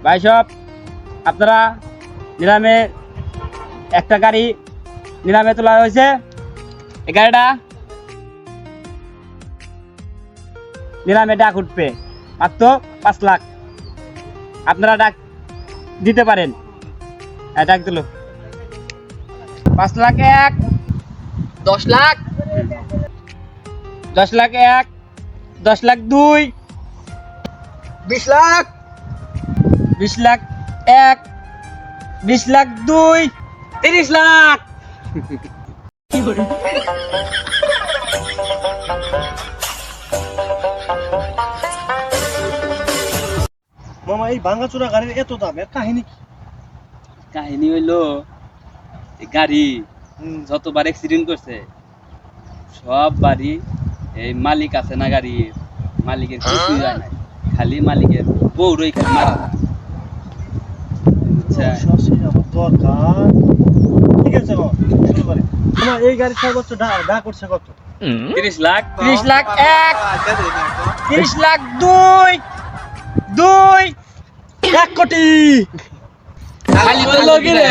ভাই সব আপনারা নিলামে একটা গাড়ি নিলামে তোলা হয়েছে। এই গাড়িটা নিলামে ডাক উঠবে মাত্র 5 লাখ। আপনারা ডাক দিতে পারেন। ডাক দিল 5 লাখ 1, 10 লাখ 10 লাখ 1, 10 লাখ 2, 20 লাখ 20 লাখ 1, 20 লাখ 2, 30 লাখ। মামা এই ভাঙাচোরা গাড়ির এত দাম, এর কাহিনী কি? কাহিনী হইলো এই গাড়ি যতবার অ্যাক্সিডেন্ট করছে সব বাড়ি এই মালিক আছে না গাড়ির মালিকের কিছুই হয় না, খালি মালিকের বউরই খালি মারা যায়। বুঝছেন? সে আমার দরকার। ঠিক আছে মামা, শুরু করে। মামা এই গাড়ির সর্বোচ্চ ডা করছে কত? 30 লাখ 30 লাখ 1, 30 লাখ 2, 1 কোটি। খালি বললো কি রে?